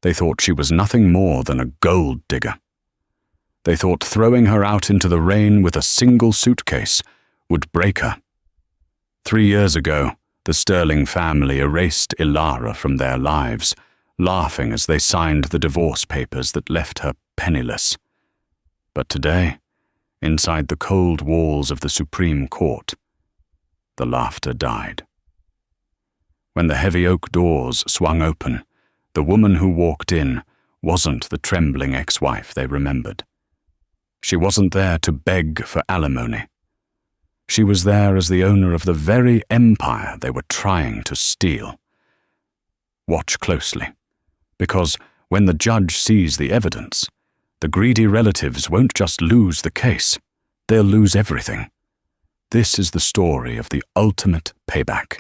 They thought she was nothing more than a gold digger. They thought throwing her out into the rain with a single suitcase would break her. 3 years ago, the Sterling family erased Ilara from their lives, laughing as they signed the divorce papers that left her penniless. But today, inside the cold walls of the Supreme Court, the laughter died. When the heavy oak doors swung open, the woman who walked in wasn't the trembling ex-wife they remembered. She wasn't there to beg for alimony. She was there as the owner of the very empire they were trying to steal. Watch closely, because when the judge sees the evidence, the greedy relatives won't just lose the case, they'll lose everything. This is the story of the ultimate payback.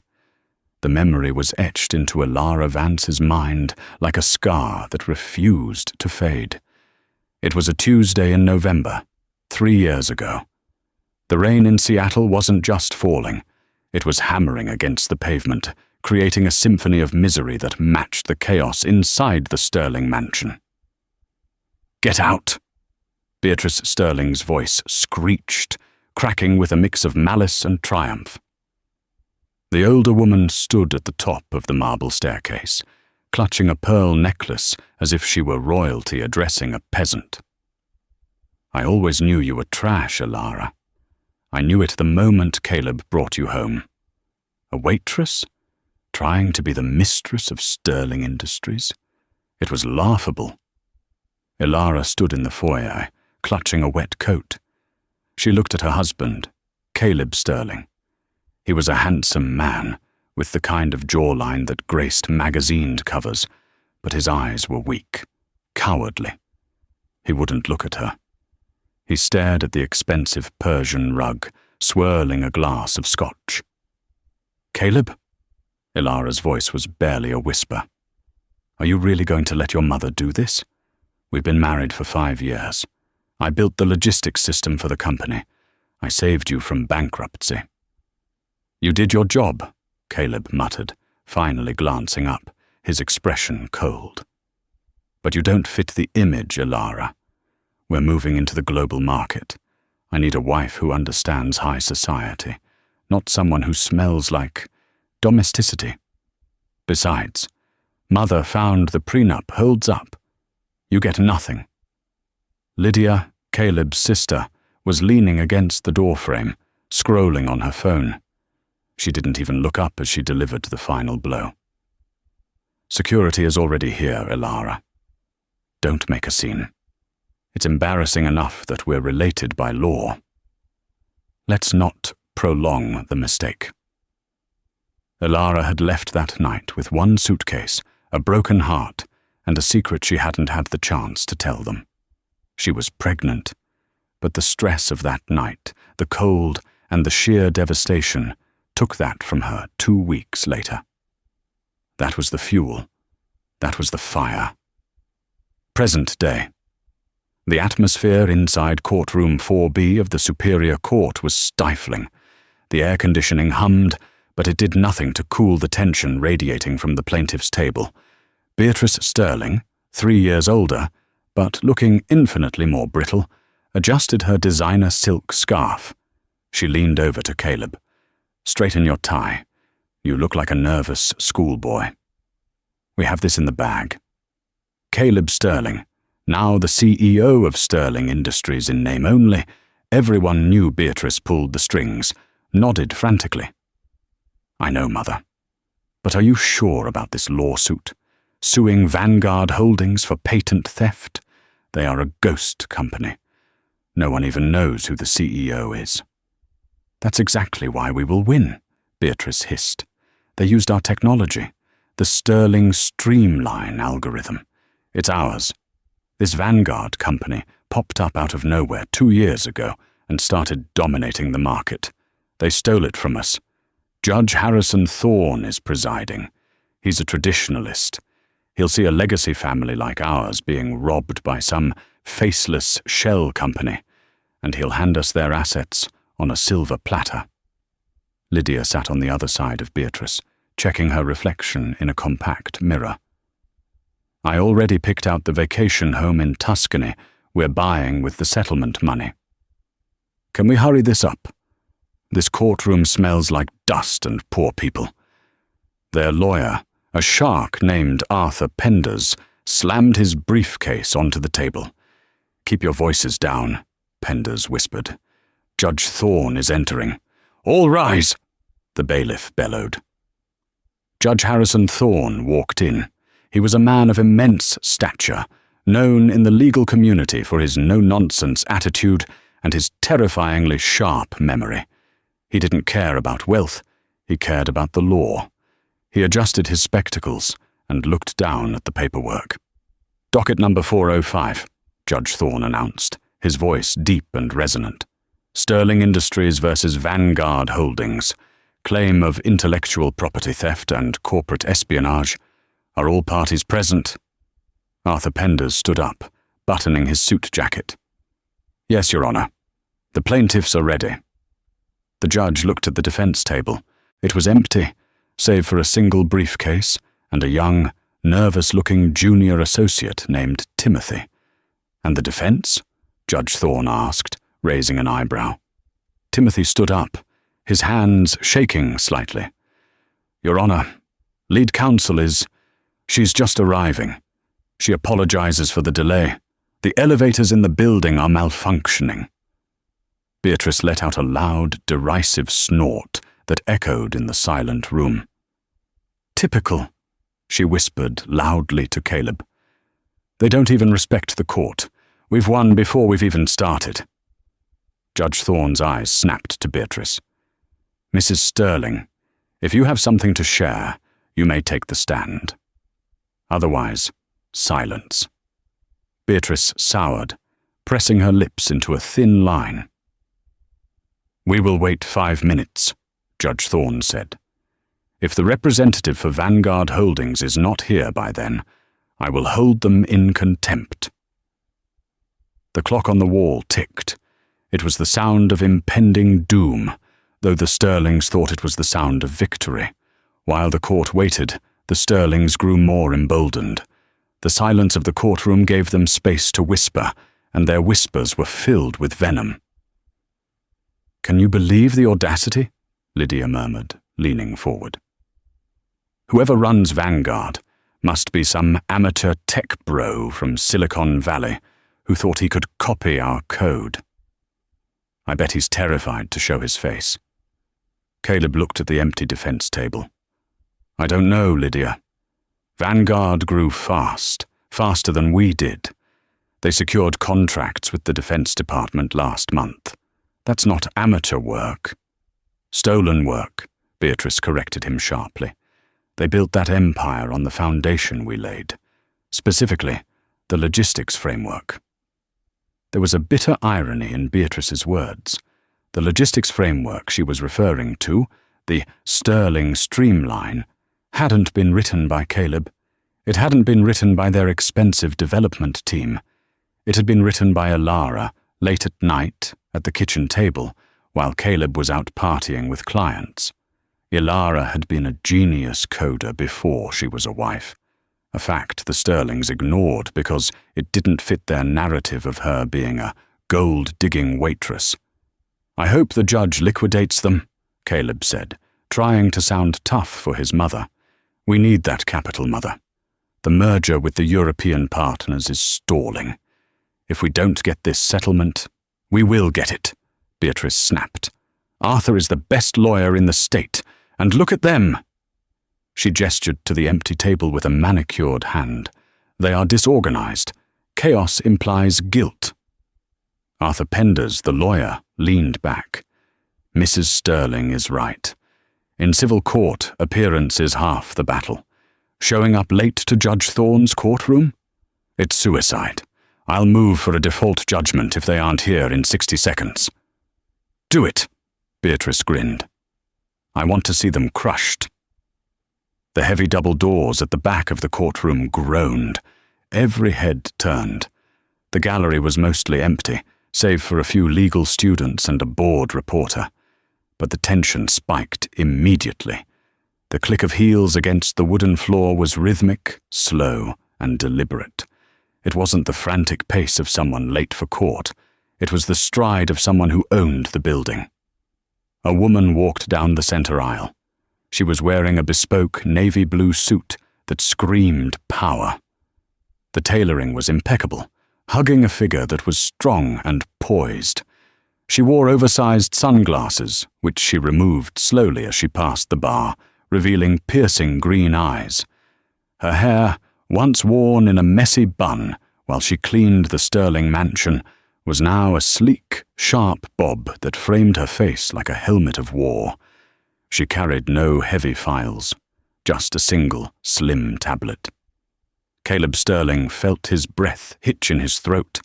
The memory was etched into Ilara Vance's mind like a scar that refused to fade. It was a Tuesday in November, 3 years ago. The rain in Seattle wasn't just falling, it was hammering against the pavement, creating a symphony of misery that matched the chaos inside the Sterling mansion. "Get out!" Beatrice Sterling's voice screeched, cracking with a mix of malice and triumph. The older woman stood at the top of the marble staircase, clutching a pearl necklace as if she were royalty addressing a peasant. "I always knew you were trash, Ilara. I knew it the moment Caleb brought you home. A waitress? Trying to be the mistress of Sterling Industries? It was laughable." Ilara stood in the foyer, clutching a wet coat. She looked at her husband, Caleb Sterling. He was a handsome man, with the kind of jawline that graced magazine covers, but his eyes were weak, cowardly. He wouldn't look at her. He stared at the expensive Persian rug, swirling a glass of scotch. "Caleb?" Ilara's voice was barely a whisper. "Are you really going to let your mother do this? We've been married for 5 years. I built the logistics system for the company. I saved you from bankruptcy." "You did your job," Caleb muttered, finally glancing up, his expression cold. "But you don't fit the image, Ilara. We're moving into the global market. I need a wife who understands high society, not someone who smells like domesticity. Besides, Mother found the prenup holds up. You get nothing." Lydia, Caleb's sister, was leaning against the doorframe, scrolling on her phone. She didn't even look up as she delivered the final blow. "Security is already here, Ilara. Don't make a scene. It's embarrassing enough that we're related by law. Let's not prolong the mistake." Ilara had left that night with one suitcase, a broken heart, and a secret she hadn't had the chance to tell them. She was pregnant, but the stress of that night, the cold, and the sheer devastation took that from her 2 weeks later. That was the fuel. That was the fire. Present day. The atmosphere inside courtroom 4B of the Superior Court was stifling. The air conditioning hummed, but it did nothing to cool the tension radiating from the plaintiff's table. Beatrice Sterling, 3 years older, but looking infinitely more brittle, adjusted her designer silk scarf. She leaned over to Caleb. "Straighten your tie. You look like a nervous schoolboy. We have this in the bag." Caleb Sterling, now the CEO of Sterling Industries in name only, everyone knew Beatrice pulled the strings, nodded frantically. "I know, Mother. But are you sure about this lawsuit? Suing Vanguard Holdings for patent theft? They are a ghost company. No one even knows who the CEO is." "That's exactly why we will win," Beatrice hissed. "They used our technology, the Sterling Streamline algorithm. It's ours. This Vanguard company popped up out of nowhere 2 years ago and started dominating the market. They stole it from us. Judge Harrison Thorne is presiding. He's a traditionalist. He'll see a legacy family like ours being robbed by some faceless shell company, and he'll hand us their assets on a silver platter." Lydia sat on the other side of Beatrice, checking her reflection in a compact mirror. I already picked out the vacation home in Tuscany we're buying with the settlement money. Can we hurry this up? This courtroom smells like dust and poor people. Their lawyer, a shark named Arthur Penders, slammed his briefcase onto the table. Keep your voices down, Penders whispered. Judge Thorne is entering. All rise, the bailiff bellowed. Judge Harrison Thorne walked in. He was a man of immense stature, known in the legal community for his no-nonsense attitude and his terrifyingly sharp memory. He didn't care about wealth, he cared about the law. He adjusted his spectacles and looked down at the paperwork. Docket number 405, Judge Thorne announced, his voice deep and resonant. Sterling Industries versus Vanguard Holdings. Claim of intellectual property theft and corporate espionage. Are all parties present? Arthur Penders stood up, buttoning his suit jacket. Yes, Your Honor. The plaintiffs are ready. The judge looked at the defense table. It was empty, save for a single briefcase and a young, nervous-looking junior associate named Timothy. And the defense? Judge Thorne asked, raising an eyebrow. Timothy stood up, his hands shaking slightly. Your Honor, lead counsel is... She's just arriving. She apologizes for the delay. The elevators in the building are malfunctioning. Beatrice let out a loud, derisive snort that echoed in the silent room. Typical, she whispered loudly to Caleb. They don't even respect the court. We've won before we've even started. Judge Thorne's eyes snapped to Beatrice. Mrs. Sterling, if you have something to share, you may take the stand. Otherwise, silence. Beatrice soured, pressing her lips into a thin line. We will wait 5 minutes, Judge Thorne said. If the representative for Vanguard Holdings is not here by then, I will hold them in contempt. The clock on the wall ticked. It was the sound of impending doom, though the Sterlings thought it was the sound of victory. While the court waited, the Sterlings grew more emboldened. The silence of the courtroom gave them space to whisper, and their whispers were filled with venom. Can you believe the audacity? Lydia murmured, leaning forward. Whoever runs Vanguard must be some amateur tech bro from Silicon Valley who thought he could copy our code. I bet he's terrified to show his face. Caleb looked at the empty defense table. I don't know, Lydia. Vanguard grew fast, faster than we did. They secured contracts with the Defense Department last month. That's not amateur work. Stolen work, Beatrice corrected him sharply. They built that empire on the foundation we laid, specifically the logistics framework. There was a bitter irony in Beatrice's words. The logistics framework she was referring to, the Sterling Streamline, hadn't been written by Caleb. It hadn't been written by their expensive development team. It had been written by Alara late at night at the kitchen table while Caleb was out partying with clients. Ilara had been a genius coder before she was a wife, a fact the Sterlings ignored because it didn't fit their narrative of her being a gold-digging waitress. I hope the judge liquidates them, Caleb said, trying to sound tough for his mother. We need that capital, Mother. The merger with the European partners is stalling. If we don't get this settlement, we will get it, Beatrice snapped. Arthur is the best lawyer in the state, and look at them. She gestured to the empty table with a manicured hand. They are disorganized. Chaos implies guilt. Arthur Penders, the lawyer, leaned back. Mrs. Sterling is right. In civil court, appearance is half the battle. Showing up late to Judge Thorne's courtroom? It's suicide. I'll move for a default judgment if they aren't here in 60 seconds. Do it, Beatrice grinned. I want to see them crushed. The heavy double doors at the back of the courtroom groaned. Every head turned. The gallery was mostly empty, save for a few legal students and a bored reporter. But the tension spiked immediately. The click of heels against the wooden floor was rhythmic, slow, and deliberate. It wasn't the frantic pace of someone late for court. It was the stride of someone who owned the building. A woman walked down the center aisle. She was wearing a bespoke navy blue suit that screamed power. The tailoring was impeccable, hugging a figure that was strong and poised. She wore oversized sunglasses, which she removed slowly as she passed the bar, revealing piercing green eyes. Her hair, once worn in a messy bun while she cleaned the Sterling mansion, was now a sleek, sharp bob that framed her face like a helmet of war. She carried no heavy files, just a single, slim tablet. Caleb Sterling felt his breath hitch in his throat.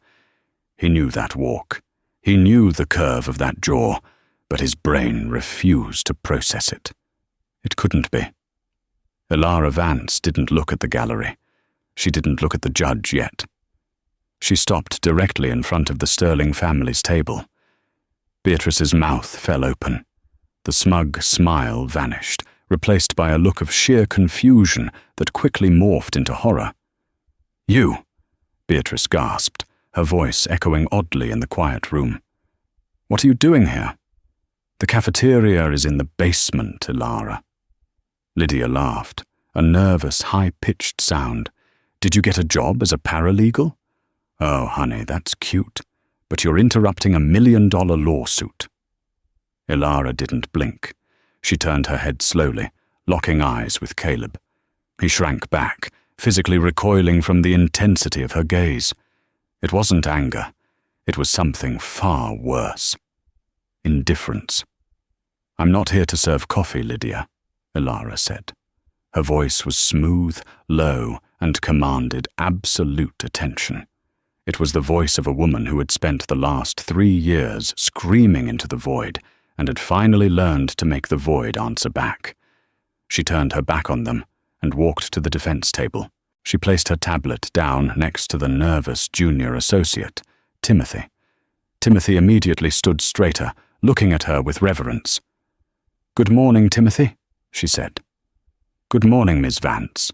He knew that walk. He knew the curve of that jaw, but his brain refused to process it. It couldn't be. Elara Vance didn't look at the gallery. She didn't look at the judge yet. She stopped directly in front of the Sterling family's table. Beatrice's mouth fell open. The smug smile vanished, replaced by a look of sheer confusion that quickly morphed into horror. "You," Beatrice gasped, her voice echoing oddly in the quiet room. "What are you doing here?" "The cafeteria is in the basement, Elara." Lydia laughed, a nervous, high-pitched sound. "Did you get a job as a paralegal?" "Oh, honey, that's cute, but you're interrupting a $1 million lawsuit." Elara didn't blink. She turned her head slowly, locking eyes with Caleb. He shrank back, physically recoiling from the intensity of her gaze. It wasn't anger. It was something far worse. Indifference. "I'm not here to serve coffee, Lydia," Elara said. Her voice was smooth, low, and commanded absolute attention. It was the voice of a woman who had spent the last 3 years screaming into the void and had finally learned to make the void answer back. She turned her back on them and walked to the defense table. She placed her tablet down next to the nervous junior associate, Timothy. Timothy immediately stood straighter, looking at her with reverence. "Good morning, Timothy," she said. "Good morning, Miss Vance,"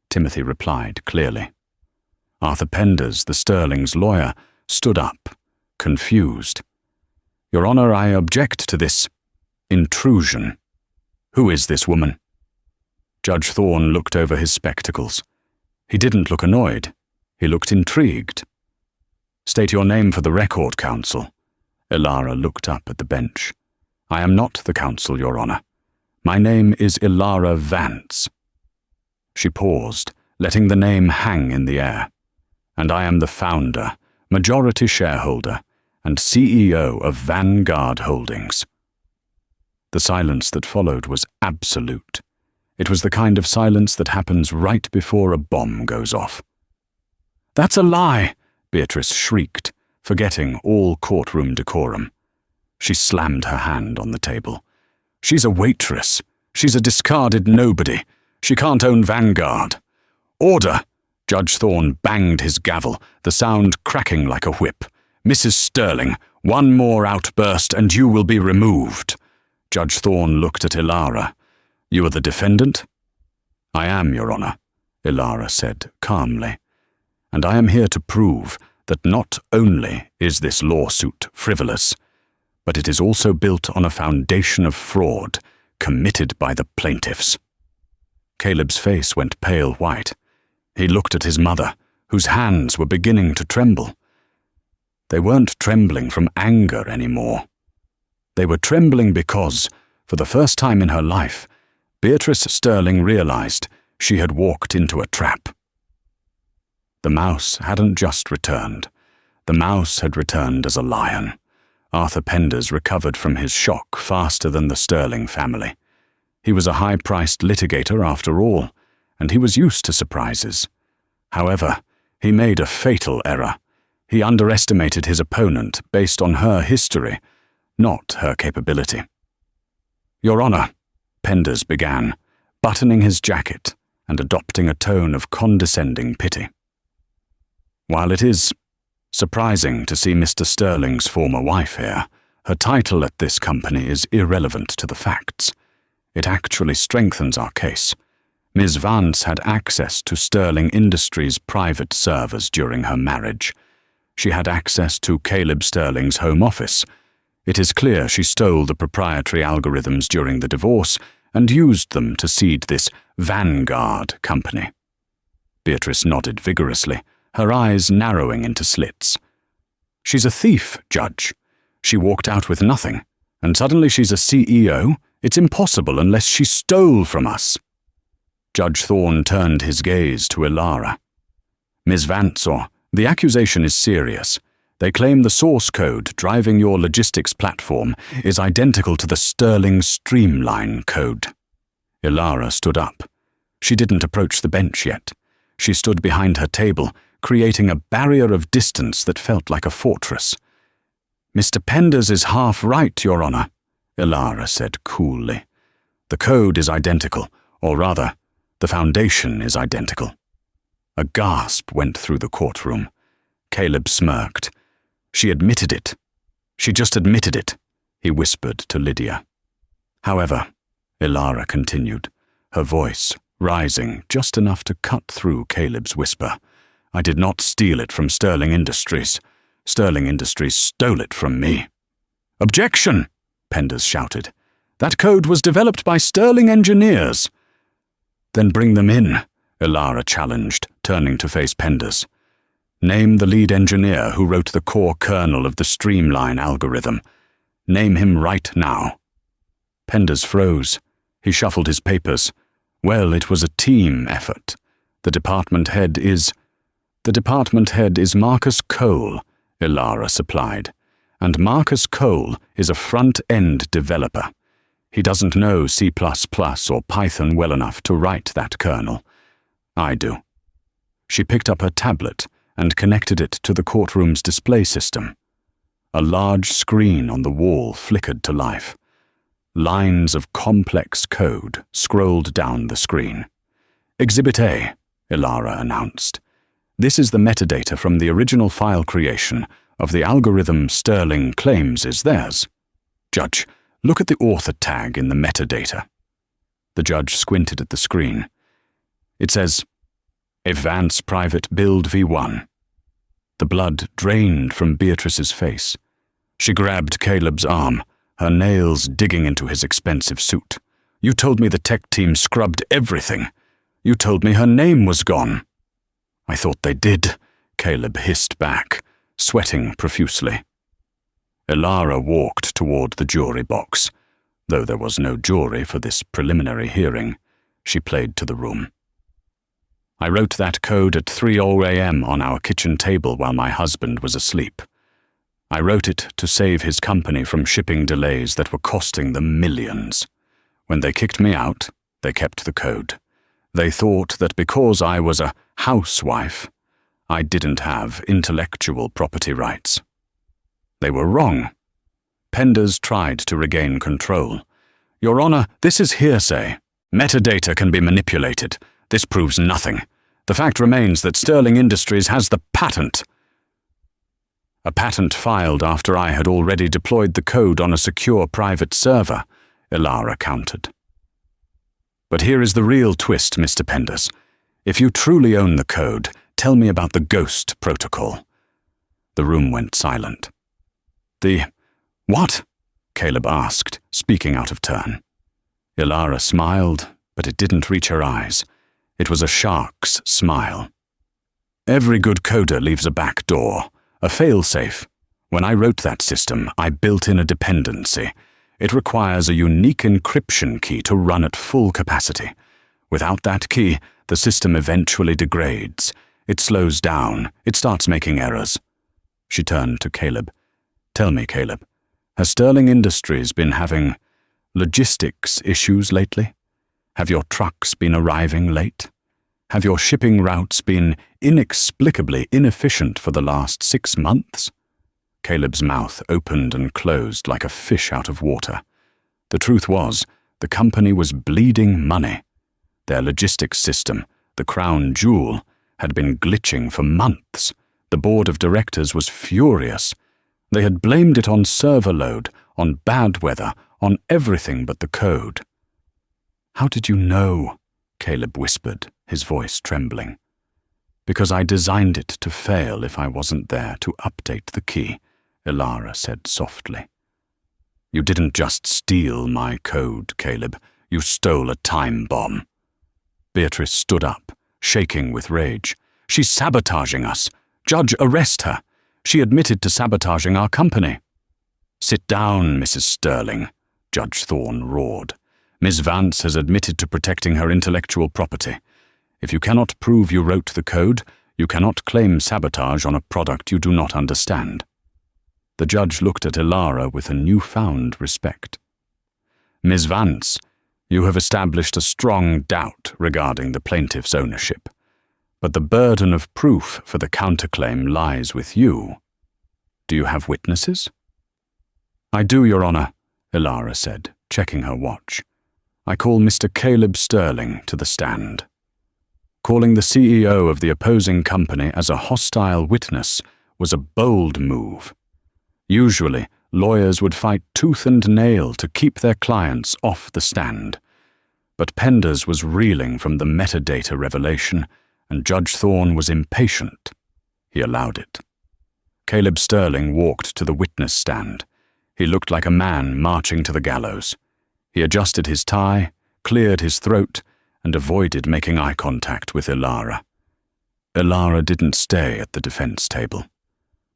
Timothy replied clearly. Arthur Penders, the Sterling's lawyer, stood up, confused. "Your Honor, I object to this intrusion. Who is this woman?" Judge Thorne looked over his spectacles. He didn't look annoyed. He looked intrigued. "State your name for the record, counsel." Elara looked up at the bench. "I am not the counsel, Your Honor. My name is Elara Vance." She paused, letting the name hang in the air. "And I am the founder, majority shareholder, and CEO of Vanguard Holdings." The silence that followed was absolute. It was the kind of silence that happens right before a bomb goes off. "That's a lie!" Beatrice shrieked, forgetting all courtroom decorum. She slammed her hand on the table. "She's a waitress. She's a discarded nobody. She can't own Vanguard." "Order!" Judge Thorne banged his gavel, the sound cracking like a whip. "Mrs. Sterling, one more outburst and you will be removed." Judge Thorne looked at Elara. "You are the defendant?" "I am, Your Honor," Elara said calmly. "And I am here to prove that not only is this lawsuit frivolous, but it is also built on a foundation of fraud committed by the plaintiffs." Caleb's face went pale white. He looked at his mother, whose hands were beginning to tremble. They weren't trembling from anger anymore. They were trembling because, for the first time in her life, Beatrice Sterling realized she had walked into a trap. The mouse hadn't just returned. The mouse had returned as a lion. Arthur Penders recovered from his shock faster than the Sterling family. He was a high-priced litigator after all, and he was used to surprises. However, he made a fatal error. He underestimated his opponent based on her history, not her capability. "Your Honor," Penders began, buttoning his jacket and adopting a tone of condescending pity. "While it is surprising to see Mr. Sterling's former wife here, her title at this company is irrelevant to the facts. It actually strengthens our case. Ms. Vance had access to Sterling Industries' private servers during her marriage. She had access to Caleb Sterling's home office. It is clear she stole the proprietary algorithms during the divorce and used them to seed this Vanguard company. Beatrice nodded vigorously, her eyes narrowing into slits. She's a thief, Judge. She walked out with nothing, and suddenly she's a CEO? It's impossible unless she stole from us. Judge Thorne turned his gaze to Ilara. Ms. Vance, the accusation is serious. They claim the source code driving your logistics platform is identical to the Sterling Streamline code. Ilara stood up. She didn't approach the bench yet. She stood behind her table, creating a barrier of distance that felt like a fortress. Mr. Penders is half right, Your Honor, Ilara said coolly. The code is identical, or rather, the foundation is identical. A gasp went through the courtroom. Caleb smirked. She admitted it. She just admitted it, he whispered to Lydia. However, Ilara continued, her voice rising just enough to cut through Caleb's whisper, I did not steal it from Sterling Industries. Sterling Industries stole it from me. Objection! Penders shouted. That code was developed by Sterling engineers. Then bring them in, Ilara challenged, turning to face Penders. Name the lead engineer who wrote the core kernel of the Streamline algorithm. Name him right now. Penders froze. He shuffled his papers. Well, it was a team effort. The department head is Marcus Cole, Ilara supplied. And Marcus Cole is a front-end developer. He doesn't know C++ or Python well enough to write that kernel. I do. She picked up her tablet and connected it to the courtroom's display system. A large screen on the wall flickered to life. Lines of complex code scrolled down the screen. Exhibit A, Ilara announced. This is the metadata from the original file creation of the algorithm Sterling claims is theirs. Judge, look at the author tag in the metadata. The judge squinted at the screen. It says, A Vance Private Build V1. The blood drained from Beatrice's face. She grabbed Caleb's arm, her nails digging into his expensive suit. You told me the tech team scrubbed everything. You told me her name was gone. I thought they did, Caleb hissed back, sweating profusely. Ilara walked toward the jury box. Though there was no jury for this preliminary hearing, she played to the room. I wrote that code at 3:00 a.m. on our kitchen table while my husband was asleep. I wrote it to save his company from shipping delays that were costing them millions. When they kicked me out, they kept the code. They thought that because I was a housewife, I didn't have intellectual property rights. They were wrong. Penders tried to regain control. Your Honor, this is hearsay. Metadata can be manipulated. This proves nothing. The fact remains that Sterling Industries has the patent. A patent filed after I had already deployed the code on a secure private server, Ilara countered. But here is the real twist, Mr. Penders. If you truly own the code, tell me about the Ghost Protocol. The room went silent. What? Caleb asked, speaking out of turn. Ilara smiled, but it didn't reach her eyes. It was a shark's smile. Every good coder leaves a back door, a fail-safe. When I wrote that system, I built in a dependency. It requires a unique encryption key to run at full capacity. Without that key, the system eventually degrades. It slows down. It starts making errors. She turned to Caleb. Tell me, Caleb, has Sterling Industries been having logistics issues lately? Have your trucks been arriving late? Have your shipping routes been inexplicably inefficient for the last 6 months? Caleb's mouth opened and closed like a fish out of water. The truth was, the company was bleeding money. Their logistics system, the crown jewel, had been glitching for months. The board of directors was furious. They had blamed it on server load, on bad weather, on everything but the code. How did you know? Caleb whispered, his voice trembling. Because I designed it to fail if I wasn't there to update the key, Ilara said softly. You didn't just steal my code, Caleb. You stole a time bomb. Beatrice stood up, shaking with rage. She's sabotaging us. Judge, arrest her. She admitted to sabotaging our company. Sit down, Mrs. Sterling, Judge Thorne roared. Ms. Vance has admitted to protecting her intellectual property. If you cannot prove you wrote the code, you cannot claim sabotage on a product you do not understand. The judge looked at Ilara with a newfound respect. Ms. Vance, you have established a strong doubt regarding the plaintiff's ownership, but the burden of proof for the counterclaim lies with you. Do you have witnesses? I do, Your Honor, Ilara said, checking her watch. I call Mr. Caleb Sterling to the stand. Calling the CEO of the opposing company as a hostile witness was a bold move. Usually, lawyers would fight tooth and nail to keep their clients off the stand. But Penders was reeling from the metadata revelation, and Judge Thorne was impatient. He allowed it. Caleb Sterling walked to the witness stand. He looked like a man marching to the gallows. He adjusted his tie, cleared his throat, and avoided making eye contact with Ilara. Ilara didn't stay at the defense table.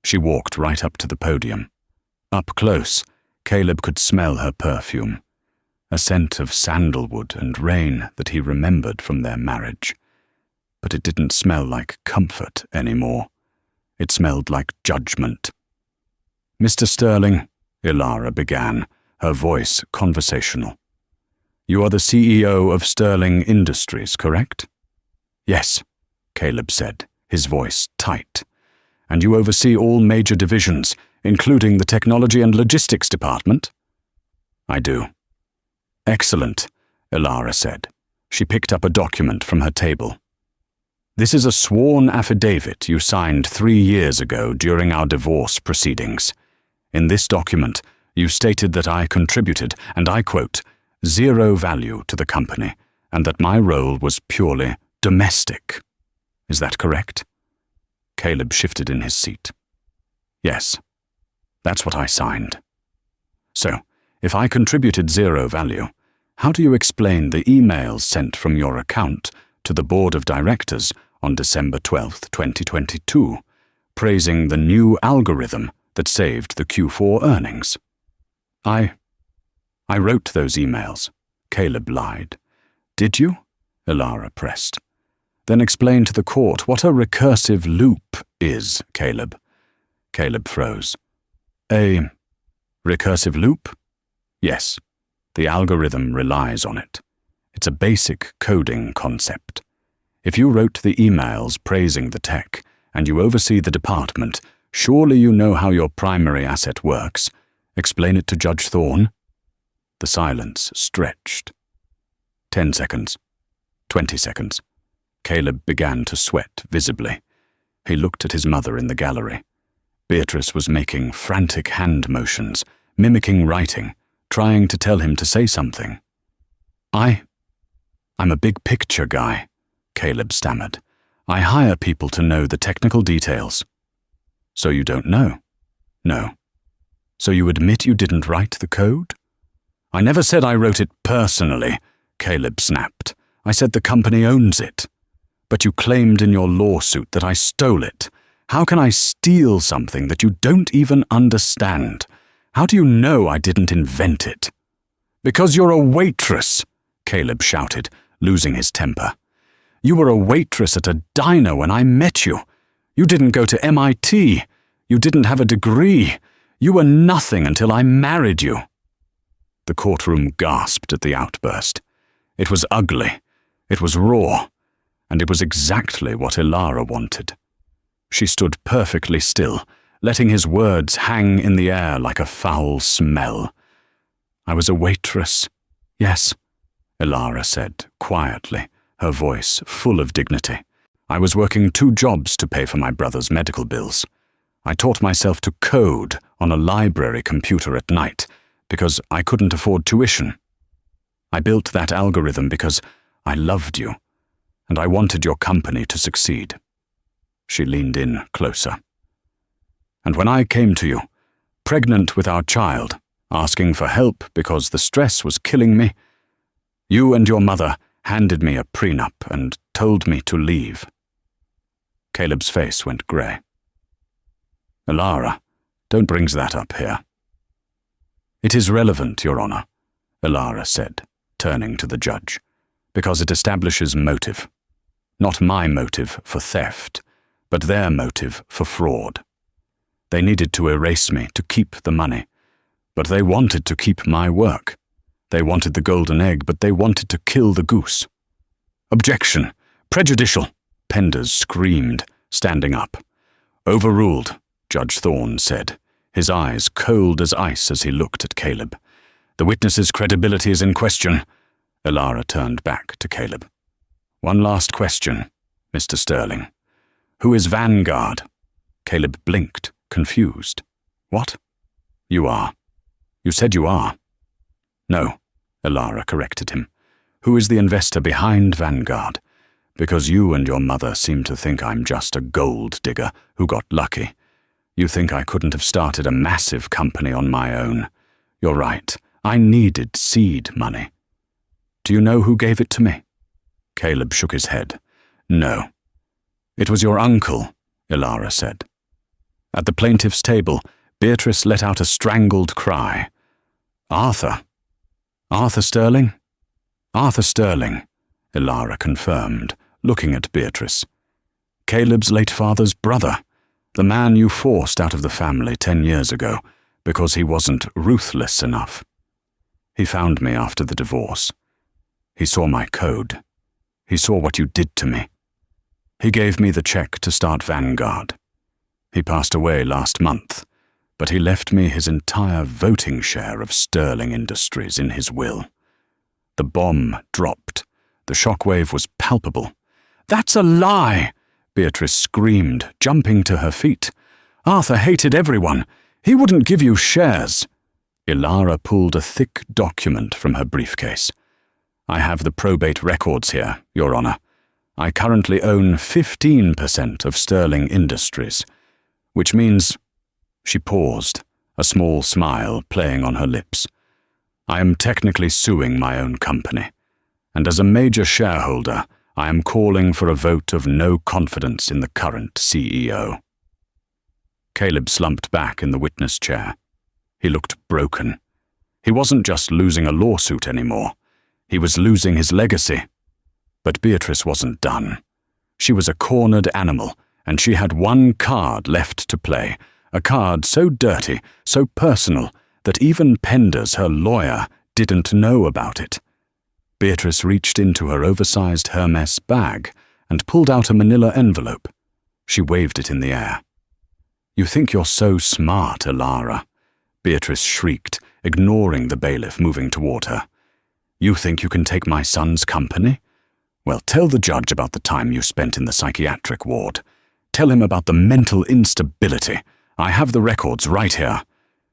She walked right up to the podium. Up close, Caleb could smell her perfume, a scent of sandalwood and rain that he remembered from their marriage. But it didn't smell like comfort anymore. It smelled like judgment. Mr. Sterling, Ilara began, her voice conversational. You are the CEO of Sterling Industries, correct? Yes, Caleb said, his voice tight. And you oversee all major divisions, including the Technology and Logistics Department? I do. Excellent, Ilara said. She picked up a document from her table. This is a sworn affidavit you signed 3 years ago during our divorce proceedings. In this document, you stated that I contributed, and I quote, zero value to the company, and that my role was purely domestic. Is that correct? Caleb shifted in his seat. Yes, that's what I signed. So, if I contributed zero value, how do you explain the emails sent from your account to the board of directors on December 12, 2022, praising the new algorithm that saved the Q4 earnings? I wrote those emails, Caleb lied. Did you? Ilara pressed. Then explain to the court what a recursive loop is, Caleb. Caleb froze. A recursive loop? Yes, the algorithm relies on it. It's a basic coding concept. If you wrote the emails praising the tech, and you oversee the department, surely you know how your primary asset works. Explain it to Judge Thorne. The silence stretched. 10 seconds. 20 seconds. Caleb began to sweat visibly. He looked at his mother in the gallery. Beatrice was making frantic hand motions, mimicking writing, trying to tell him to say something. I'm a big picture guy, Caleb stammered. I hire people to know the technical details. So you don't know? No. So you admit you didn't write the code? I never said I wrote it personally, Caleb snapped. I said the company owns it. But you claimed in your lawsuit that I stole it. How can I steal something that you don't even understand? How do you know I didn't invent it? Because you're a waitress, Caleb shouted, losing his temper. You were a waitress at a diner when I met you. You didn't go to MIT. You didn't have a degree. You were nothing until I married you. The courtroom gasped at the outburst. It was ugly. It was raw. And it was exactly what Ilara wanted. She stood perfectly still, letting his words hang in the air like a foul smell. I was a waitress. Yes, Ilara said, quietly, her voice full of dignity. I was working 2 jobs to pay for my brother's medical bills. I taught myself to code on a library computer at night because I couldn't afford tuition. I built that algorithm because I loved you, and I wanted your company to succeed." She leaned in closer. "And when I came to you, pregnant with our child, asking for help because the stress was killing me, you and your mother handed me a prenup and told me to leave." Caleb's face went grey. "Elara, don't bring that up here." "It is relevant, Your Honor," Elara said, turning to the judge, "because it establishes motive. Not my motive for theft, but their motive for fraud. They needed to erase me to keep the money, but they wanted to keep my work. They wanted the golden egg, but they wanted to kill the goose." "Objection! Prejudicial!" Penders screamed, standing up. "Overruled," Judge Thorne said, his eyes cold as ice as he looked at Caleb. "The witness's credibility is in question." Elara turned back to Caleb. "One last question, Mr. Sterling. Who is Vanguard?" Caleb blinked, confused. "What? You are. You said you are." "No," Elara corrected him. "Who is the investor behind Vanguard? Because you and your mother seem to think I'm just a gold digger who got lucky. You think I couldn't have started a massive company on my own. You're right. I needed seed money. Do you know who gave it to me?" Caleb shook his head. "No." "It was your uncle," Elara said. At the plaintiff's table, Beatrice let out a strangled cry. "Arthur? Arthur Sterling?" "Arthur Sterling," Elara confirmed, looking at Beatrice. "Caleb's late father's brother, the man you forced out of the family 10 years ago because he wasn't ruthless enough. He found me after the divorce. He saw my code. He saw what you did to me. He gave me the check to start Vanguard. He passed away last month, but he left me his entire voting share of Sterling Industries in his will." The bomb dropped. The shockwave was palpable. "That's a lie!" Beatrice screamed, jumping to her feet. "Arthur hated everyone. He wouldn't give you shares." Elara pulled a thick document from her briefcase. "I have the probate records here, Your Honor. I currently own 15% of Sterling Industries, which means—" She paused, a small smile playing on her lips. "I am technically suing my own company, and as a major shareholder, I am calling for a vote of no confidence in the current CEO." Caleb slumped back in the witness chair. He looked broken. He wasn't just losing a lawsuit anymore. He was losing his legacy. But Beatrice wasn't done. She was a cornered animal, and she had one card left to play, a card so dirty, so personal, that even Penders, her lawyer, didn't know about it. Beatrice reached into her oversized Hermes bag and pulled out a manila envelope. She waved it in the air. "You think you're so smart, Elara," Beatrice shrieked, ignoring the bailiff moving toward her. "You think you can take my son's company? Well, tell the judge about the time you spent in the psychiatric ward. Tell him about the mental instability. I have the records right here.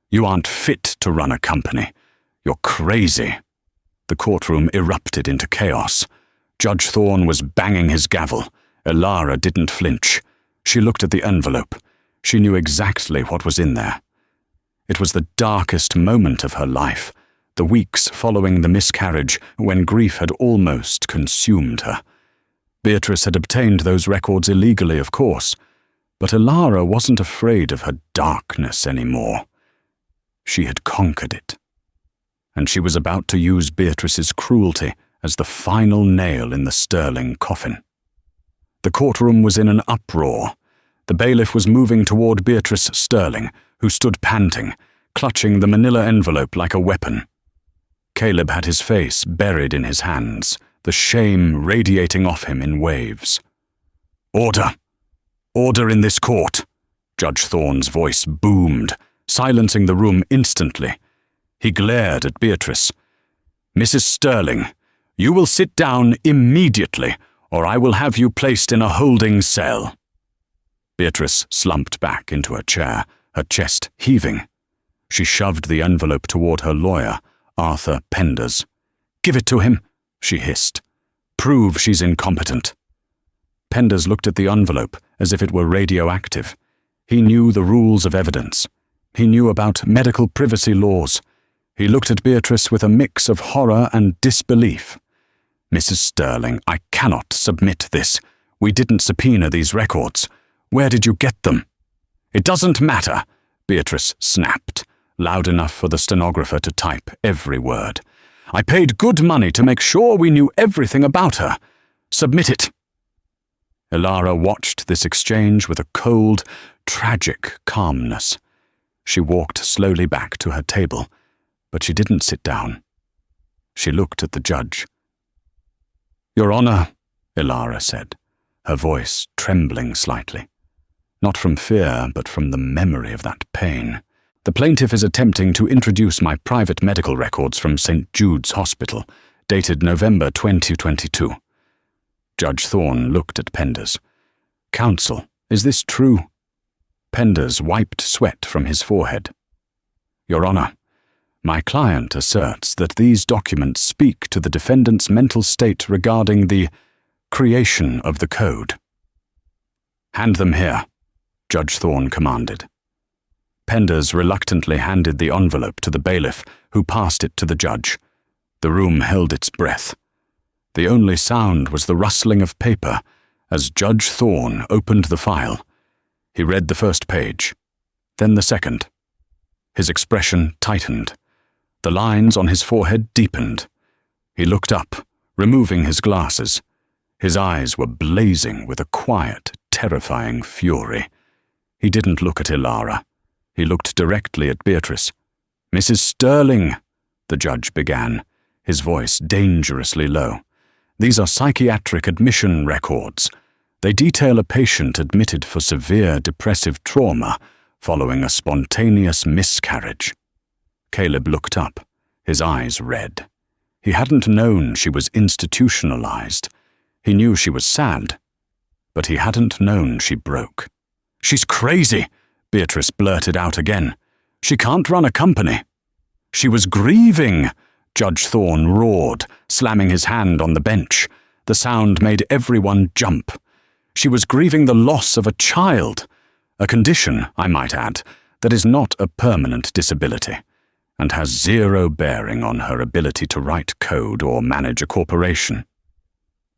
You aren't fit to run a company. You're crazy." The courtroom erupted into chaos. Judge Thorne was banging his gavel. Elara didn't flinch. She looked at the envelope. She knew exactly what was in there. It was the darkest moment of her life, the weeks following the miscarriage when grief had almost consumed her. Beatrice had obtained those records illegally, of course, but Elara wasn't afraid of her darkness anymore. She had conquered it. And she was about to use Beatrice's cruelty as the final nail in the Sterling coffin. The courtroom was in an uproar. The bailiff was moving toward Beatrice Sterling, who stood panting, clutching the manila envelope like a weapon. Caleb had his face buried in his hands, the shame radiating off him in waves. "Order! Order in this court!" Judge Thorne's voice boomed, silencing the room instantly. He glared at Beatrice. "Mrs. Sterling, you will sit down immediately, or I will have you placed in a holding cell." Beatrice slumped back into her chair, her chest heaving. She shoved the envelope toward her lawyer, Arthur Penders. "Give it to him," she hissed. prove she's incompetent." Penders looked at the envelope as if it were radioactive. He knew the rules of evidence. He knew about medical privacy laws. He looked at Beatrice with a mix of horror and disbelief. "Mrs. Sterling, I cannot submit this. We didn't subpoena these records. Where did you get them?" "It doesn't matter," Beatrice snapped, loud enough for the stenographer to type every word. "I paid good money to make sure we knew everything about her. Submit it." Elara watched this exchange with a cold, tragic calmness. She walked slowly back to her table, but she didn't sit down. She looked at the judge. "Your Honor," Elara said, her voice trembling slightly. Not from fear, but from the memory of that pain. "The plaintiff is attempting to introduce my private medical records from St. Jude's Hospital, dated November 2022. Judge Thorne looked at Penders. "Counsel, is this true?" Penders wiped sweat from his forehead. "Your Honor, my client asserts that these documents speak to the defendant's mental state regarding the creation of the code." "Hand them here," Judge Thorne commanded. Penders reluctantly handed the envelope to the bailiff, who passed it to the judge. The room held its breath. The only sound was the rustling of paper as Judge Thorne opened the file. He read the first page, then the second. His expression tightened. The lines on his forehead deepened. He looked up, removing his glasses. His eyes were blazing with a quiet, terrifying fury. He didn't look at Elara. He looked directly at Beatrice. "Mrs. Sterling," the judge began, his voice dangerously low. "These are psychiatric admission records. They detail a patient admitted for severe depressive trauma following a spontaneous miscarriage." Caleb looked up, his eyes red. He hadn't known she was institutionalized. He knew she was sad, but he hadn't known she broke. "She's crazy," Beatrice blurted out again. "She can't run a company." "She was grieving," Judge Thorne roared, slamming his hand on the bench. The sound made everyone jump. "She was grieving the loss of a child, a condition, I might add, that is not a permanent disability, and has zero bearing on her ability to write code or manage a corporation."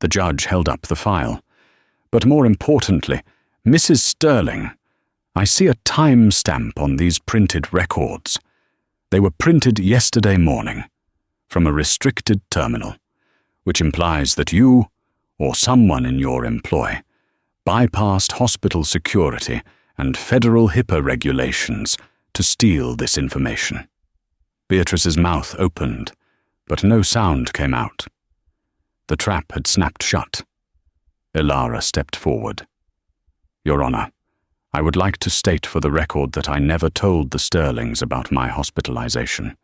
The judge held up the file. "But more importantly, Mrs. Sterling, I see a time stamp on these printed records. They were printed yesterday morning, from a restricted terminal, which implies that you, or someone in your employ, bypassed hospital security and federal HIPAA regulations to steal this information." Beatrice's mouth opened, but no sound came out. The trap had snapped shut. Elara stepped forward. "Your Honor, I would like to state for the record that I never told the Sterlings about my hospitalization.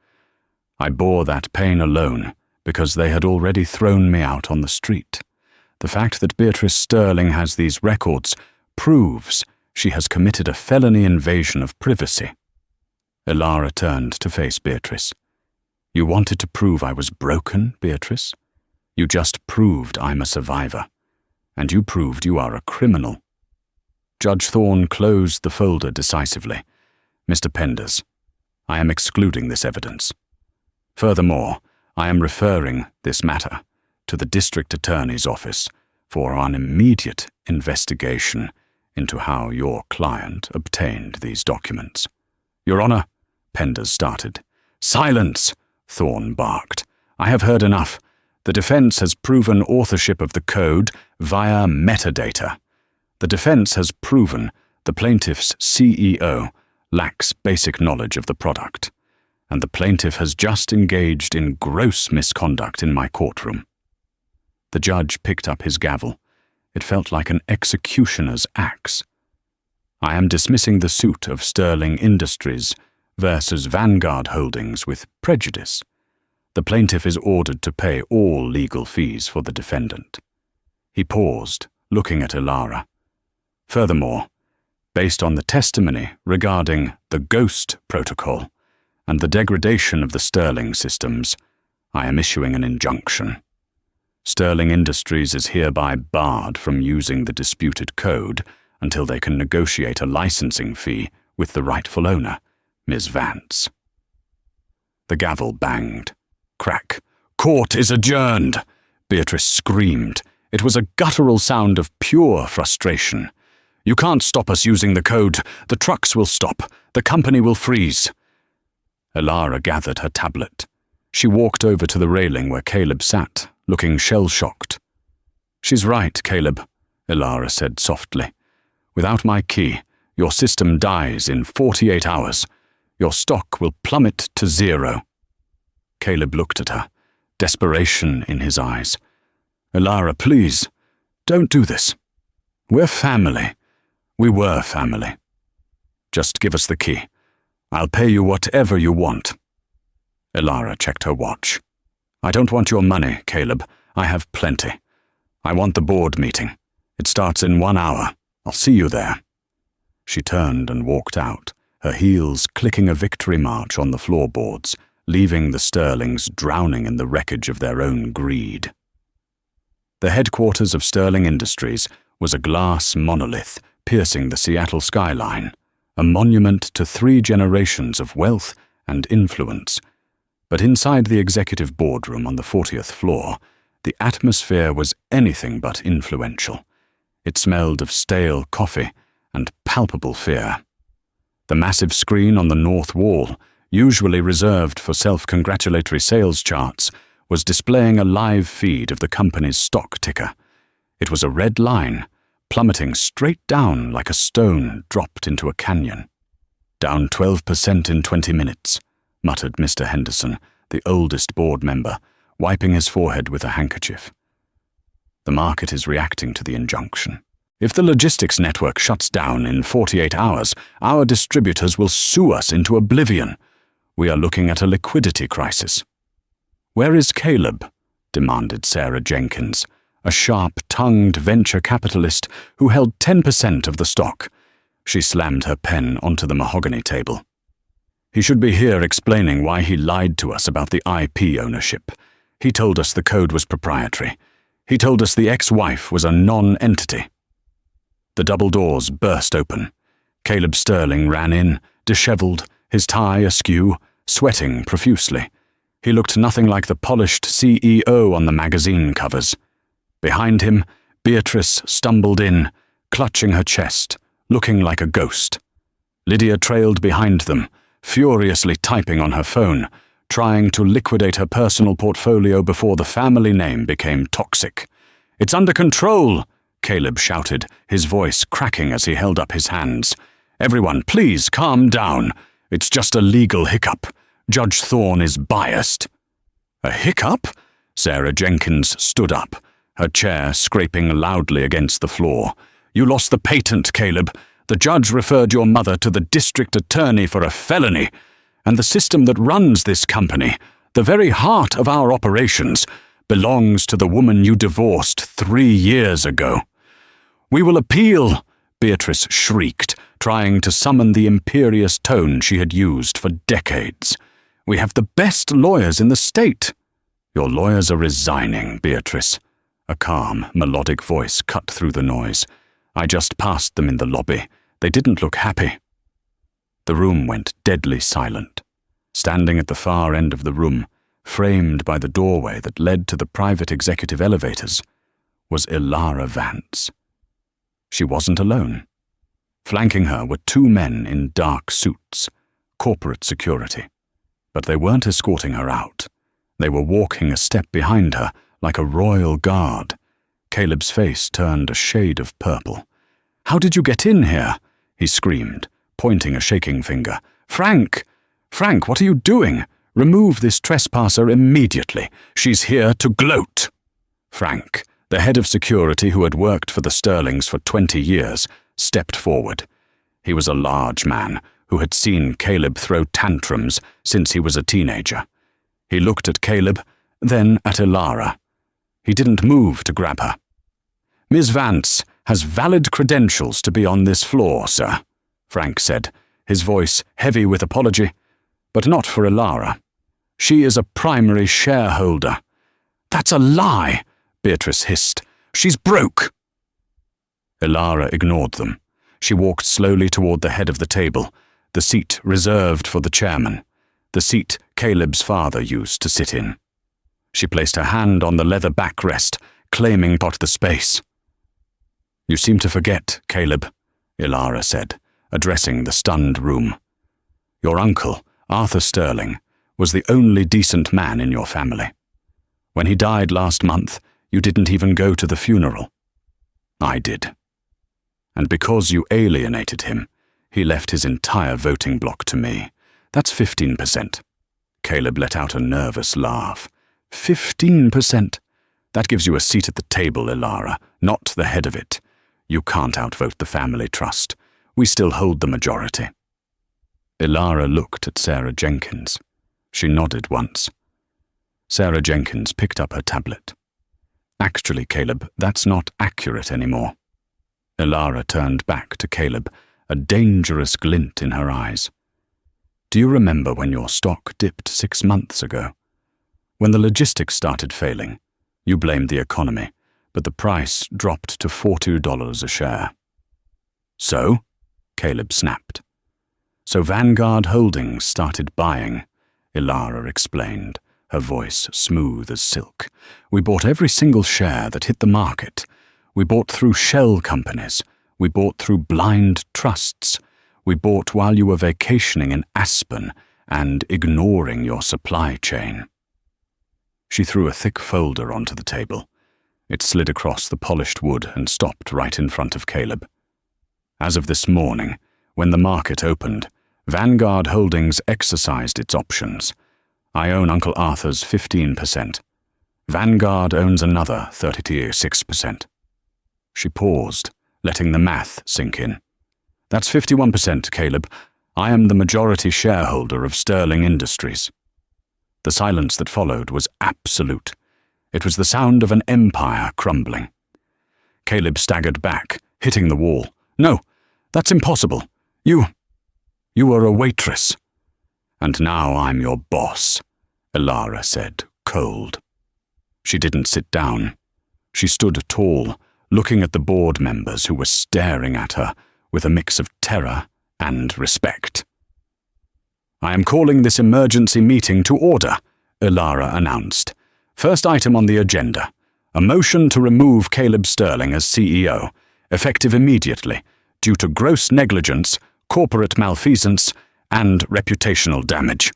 I bore that pain alone because they had already thrown me out on the street. The fact that Beatrice Sterling has these records proves she has committed a felony invasion of privacy." Elara turned to face Beatrice. "You wanted to prove I was broken, Beatrice? You just proved I'm a survivor, and you proved you are a criminal." Judge Thorne closed the folder decisively. "Mr. Penders, I am excluding this evidence. Furthermore, I am referring this matter to the District Attorney's Office for an immediate investigation into how your client obtained these documents." "Your Honor," Penders started. "Silence!" Thorne barked. "I have heard enough. The defense has proven authorship of the code via metadata. The defense has proven the plaintiff's CEO lacks basic knowledge of the product, and the plaintiff has just engaged in gross misconduct in my courtroom." The judge picked up his gavel. It felt like an executioner's axe. "I am dismissing the suit of Sterling Industries versus Vanguard Holdings with prejudice. The plaintiff is ordered to pay all legal fees for the defendant." He paused, looking at Elara. "Furthermore, based on the testimony regarding the Ghost Protocol and the degradation of the Sterling systems, I am issuing an injunction." Sterling Industries is hereby barred from using the disputed code until they can negotiate a licensing fee with the rightful owner, Ms. Vance. The gavel banged. Crack. "Court is adjourned!" Beatrice screamed. It was a guttural sound of pure frustration. "You can't stop us using the code. The trucks will stop. The company will freeze." Elara gathered her tablet. She walked over to the railing where Caleb sat, looking shell-shocked. "She's right, Caleb," Elara said softly. "Without my key, your system dies in 48 hours. Your stock will plummet to 0. Caleb looked at her, desperation in his eyes. "Elara, please, don't do this. We're family. We were family. Just give us the key. I'll pay you whatever you want." Elara checked her watch. "I don't want your money, Caleb. I have plenty. I want the board meeting. It starts in 1 hour. I'll see you there." She turned and walked out, her heels clicking a victory march on the floorboards, leaving the Sterlings drowning in the wreckage of their own greed. The headquarters of Sterling Industries was a glass monolith piercing the Seattle skyline, a monument to 3 generations of wealth and influence. But inside the executive boardroom on the 40th floor, the atmosphere was anything but influential. It smelled of stale coffee and palpable fear. The massive screen on the north wall, usually reserved for self-congratulatory sales charts, was displaying a live feed of the company's stock ticker. It was a red line, plummeting straight down like a stone dropped into a canyon. "Down 12% in 20 minutes, muttered Mr. Henderson, the oldest board member, wiping his forehead with a handkerchief. The market is reacting to the injunction. If the logistics network shuts down in 48 hours, our distributors will sue us into oblivion. We are looking at a liquidity crisis." "Where is Caleb?" demanded Sarah Jenkins, a sharp-tongued venture capitalist who held 10% of the stock. She slammed her pen onto the mahogany table. "He should be here explaining why he lied to us about the IP ownership. He told us the code was proprietary. He told us the ex-wife was a non-entity." The double doors burst open. Caleb Sterling ran in, disheveled, his tie askew, sweating profusely. He looked nothing like the polished CEO on the magazine covers. Behind him, Beatrice stumbled in, clutching her chest, looking like a ghost. Lydia trailed behind them, furiously typing on her phone, trying to liquidate her personal portfolio before the family name became toxic. "It's under control!" Caleb shouted, his voice cracking as he held up his hands. "Everyone, please calm down. It's just a legal hiccup. Judge Thorne is biased." "A hiccup?" Sarah Jenkins stood up, her chair scraping loudly against the floor. "You lost the patent, Caleb. The judge referred your mother to the district attorney for a felony. And the system that runs this company, the very heart of our operations, belongs to the woman you divorced 3 years ago." "We will appeal," Beatrice shrieked, trying to summon the imperious tone she had used for decades. "We have the best lawyers in the state." "Your lawyers are resigning, Beatrice." A calm, melodic voice cut through the noise. "I just passed them in the lobby. They didn't look happy." The room went deadly silent. Standing at the far end of the room, framed by the doorway that led to the private executive elevators, was Elara Vance. She wasn't alone. Flanking her were 2 men in dark suits, corporate security. But they weren't escorting her out. They were walking a step behind her, like a royal guard. Caleb's face turned a shade of purple. "How did you get in here?" he screamed, pointing a shaking finger. "Frank! Frank, what are you doing? Remove this trespasser immediately. She's here to gloat." Frank, the head of security who had worked for the Sterlings for 20 years, stepped forward. He was a large man who had seen Caleb throw tantrums since he was a teenager. He looked at Caleb, then at Elara. He didn't move to grab her. "Ms. Vance has valid credentials to be on this floor, sir," Frank said, his voice heavy with apology, "but not for Elara. She is a primary shareholder." "That's a lie!" Beatrice hissed. "She's broke!" Ilara ignored them. She walked slowly toward the head of the table, the seat reserved for the chairman, the seat Caleb's father used to sit in. She placed her hand on the leather backrest, claiming part of the space. "You seem to forget, Caleb," Ilara said, addressing the stunned room. "Your uncle, Arthur Sterling, was the only decent man in your family. When he died last month, you didn't even go to the funeral. I did. And because you alienated him, he left his entire voting block to me. That's 15%. Caleb let out a nervous laugh. 15%? That gives you a seat at the table, Ilara, not the head of it. You can't outvote the family trust. We still hold the majority." Ilara looked at Sarah Jenkins. She nodded once. Sarah Jenkins picked up her tablet. "Actually, Caleb, that's not accurate anymore." Ilara turned back to Caleb, a dangerous glint in her eyes. "Do you remember when your stock dipped 6 months ago? When the logistics started failing, you blamed the economy, but the price dropped to $42 a share." "So?" Caleb snapped. "So Vanguard Holdings started buying," Ilara explained, her voice smooth as silk. "We bought every single share that hit the market. We bought through shell companies. We bought through blind trusts. We bought while you were vacationing in Aspen and ignoring your supply chain." She threw a thick folder onto the table. It slid across the polished wood and stopped right in front of Caleb. "As of this morning, when the market opened, Vanguard Holdings exercised its options. I own Uncle Arthur's 15%. Vanguard owns another 36%. She paused, letting the math sink in. "That's 51%, Caleb. I am the majority shareholder of Sterling Industries." The silence that followed was absolute. It was the sound of an empire crumbling. Caleb staggered back, hitting the wall. "No, that's impossible. You were a waitress." "And now I'm your boss," Ilara said, cold. She didn't sit down. She stood tall, looking at the board members who were staring at her with a mix of terror and respect. "I am calling this emergency meeting to order," Ilara announced. "First item on the agenda, a motion to remove Caleb Sterling as CEO, effective immediately, due to gross negligence, corporate malfeasance, and reputational damage."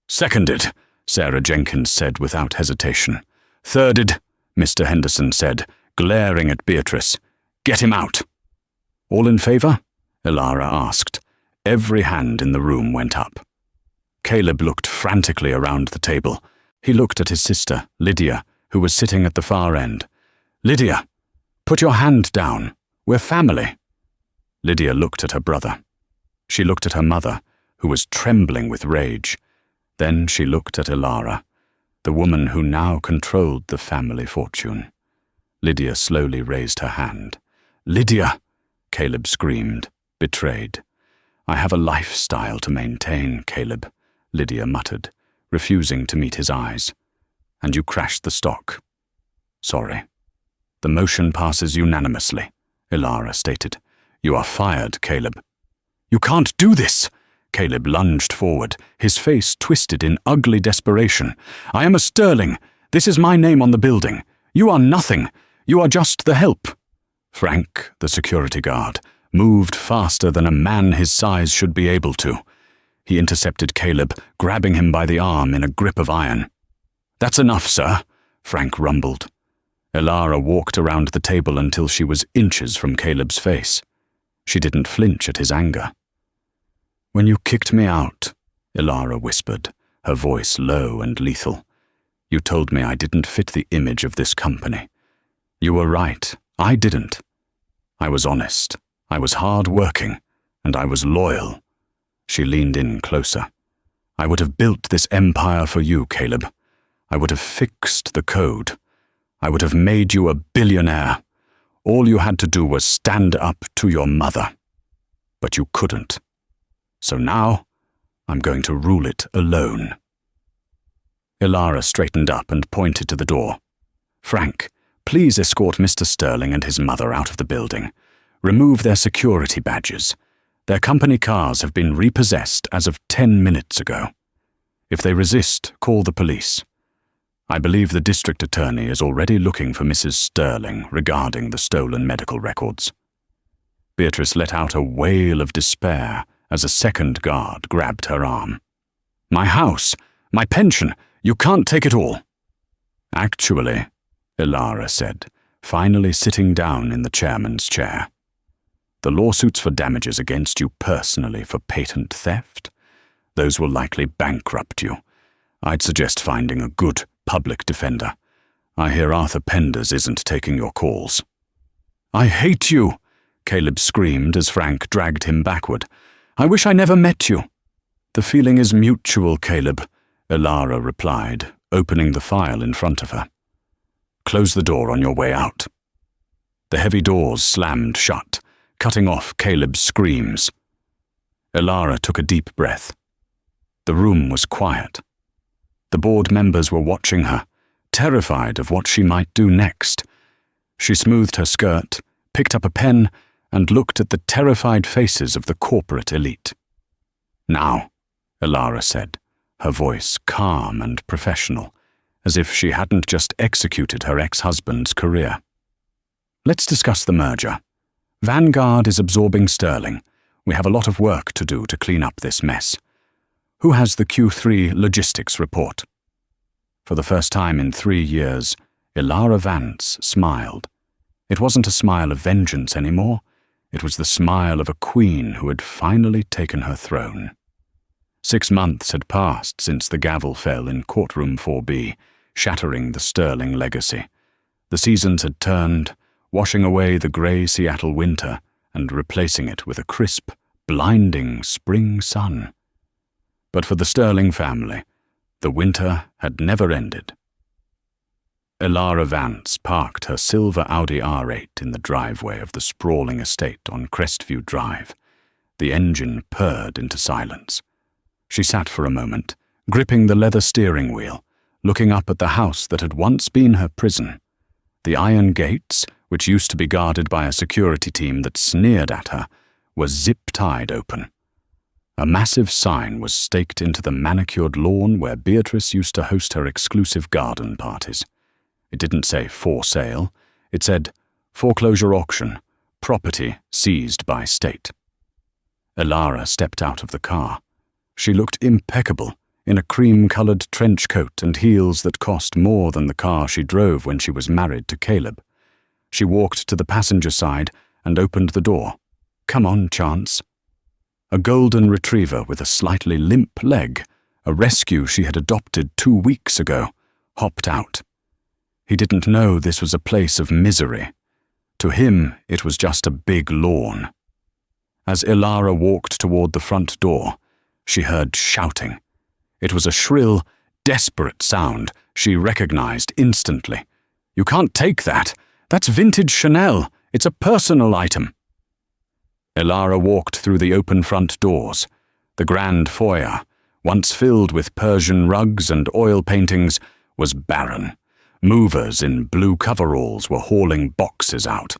"Seconded," Sarah Jenkins said without hesitation. "Thirded," Mr. Henderson said, glaring at Beatrice. "Get him out." "All in favor?" Ilara asked. Every hand in the room went up. Caleb looked frantically around the table. He looked at his sister, Lydia, who was sitting at the far end. "Lydia, put your hand down. We're family." Lydia looked at her brother. She looked at her mother, who was trembling with rage. Then she looked at Ilara, the woman who now controlled the family fortune. Lydia slowly raised her hand. "Lydia!" Caleb screamed, betrayed. "I have a lifestyle to maintain, Caleb," Lydia muttered, refusing to meet his eyes. "And you crashed the stock." "Sorry." "The motion passes unanimously," Ilara stated. "You are fired, Caleb." "You can't do this!" Caleb lunged forward, his face twisted in ugly desperation. "I am a Sterling. This is my name on the building. You are nothing. You are just the help." Frank, the security guard, moved faster than a man his size should be able to. He intercepted Caleb, grabbing him by the arm in a grip of iron. "That's enough, sir," Frank rumbled. Ilara walked around the table until she was inches from Caleb's face. She didn't flinch at his anger. "When you kicked me out," Ilara whispered, her voice low and lethal, "you told me I didn't fit the image of this company. You were right. I didn't. I was honest. I was hard-working. And I was loyal." She leaned in closer. "I would have built this empire for you, Caleb. I would have fixed the code. I would have made you a billionaire. All you had to do was stand up to your mother. But you couldn't. So now, I'm going to rule it alone." Ilara straightened up and pointed to the door. Frank, please escort Mr. Sterling and his mother out of the building. Remove their security badges. Their company cars have been repossessed as of 10 minutes ago. If they resist, call the police. I believe the district attorney is already looking for Mrs. Sterling regarding the stolen medical records." Beatrice let out a wail of despair as a second guard grabbed her arm. "My house, my pension, you can't take it all." "Actually," Ilara said, finally sitting down in the chairman's chair, "the lawsuits for damages against you personally for patent theft, those will likely bankrupt you. I'd suggest finding a good public defender. I hear Arthur Penders isn't taking your calls." "I hate you," Caleb screamed as Frank dragged him backward. "I wish I never met you." "The feeling is mutual, Caleb," Ilara replied, opening the file in front of her. "Close the door on your way out." The heavy doors slammed shut, cutting off Caleb's screams. Ilara took a deep breath. The room was quiet. The board members were watching her, terrified of what she might do next. She smoothed her skirt, picked up a pen, and looked at the terrified faces of the corporate elite. "Now," Ilara said, her voice calm and professional, as if she hadn't just executed her ex-husband's career. "Let's discuss the merger. Vanguard is absorbing Sterling. We have a lot of work to do to clean up this mess. Who has the Q3 logistics report?" For the first time in 3 years, Ilara Vance smiled. It wasn't a smile of vengeance anymore. It was the smile of a queen who had finally taken her throne. 6 months had passed since the gavel fell in courtroom 4B, shattering the Sterling legacy. The seasons had turned, washing away the grey Seattle winter and replacing it with a crisp, blinding spring sun. But for the Sterling family, the winter had never ended. Ilara Vance parked her silver Audi R8 in the driveway of the sprawling estate on Crestview Drive. The engine purred into silence. She sat for a moment, gripping the leather steering wheel, looking up at the house that had once been her prison. The iron gates, which used to be guarded by a security team that sneered at her, were zip-tied open. A massive sign was staked into the manicured lawn where Beatrice used to host her exclusive garden parties. It didn't say "for sale." It said "foreclosure auction, property seized by state." Ilara stepped out of the car. She looked impeccable in a cream-colored trench coat and heels that cost more than the car she drove when she was married to Caleb. She walked to the passenger side and opened the door. "Come on, Chance." A golden retriever with a slightly limp leg, a rescue she had adopted 2 weeks ago, hopped out. He didn't know this was a place of misery. To him, it was just a big lawn. As Ilara walked toward the front door, she heard shouting. It was a shrill, desperate sound she recognized instantly. "You can't take that. That's vintage Chanel. It's a personal item." Ilara walked through the open front doors. The grand foyer, once filled with Persian rugs and oil paintings, was barren. Movers in blue coveralls were hauling boxes out.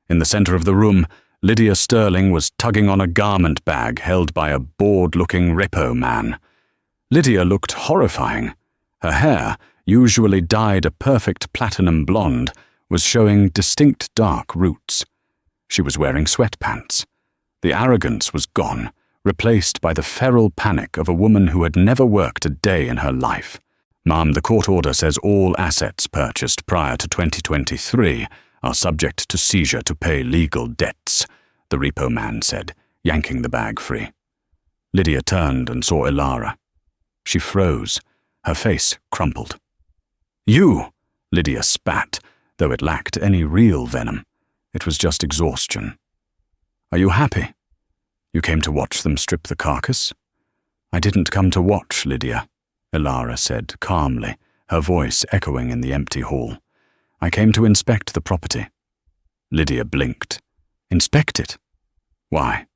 In the center of the room, Lydia Sterling was tugging on a garment bag held by a bored-looking repo man. Lydia looked horrifying. Her hair, usually dyed a perfect platinum blonde, was showing distinct dark roots. She was wearing sweatpants. The arrogance was gone, replaced by the feral panic of a woman who had never worked a day in her life. "Ma'am, the court order says all assets purchased prior to 2023 are subject to seizure to pay legal debts," the repo man said, yanking the bag free. Lydia turned and saw Ilara. She froze, her face crumpled. "You!" Lydia spat, though it lacked any real venom. It was just exhaustion. "Are you happy? You came to watch them strip the carcass?" "I didn't come to watch, Lydia," Ilara said calmly, her voice echoing in the empty hall. "I came to inspect the property." Lydia blinked. "Inspect it?" "Why?"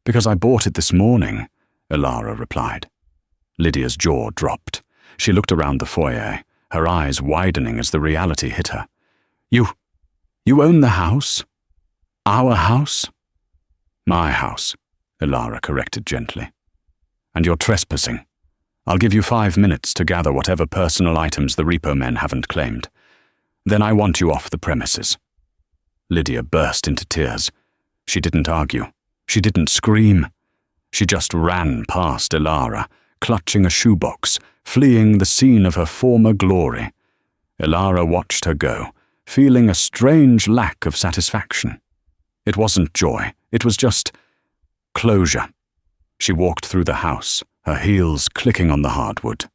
"Because I bought it this morning," Ilara replied. Lydia's jaw dropped. She looked around the foyer, her eyes widening as the reality hit her. You own the house? Our house? My house, Ilara corrected gently. And you're trespassing. I'll give you 5 minutes to gather whatever personal items the repo men haven't claimed. Then I want you off the premises. Lydia burst into tears. She didn't argue. She didn't scream. She just ran past Ilara, clutching a shoebox, fleeing the scene of her former glory. Ilara watched her go, feeling a strange lack of satisfaction. It wasn't joy, it was just closure. She walked through the house, her heels clicking on the hardwood.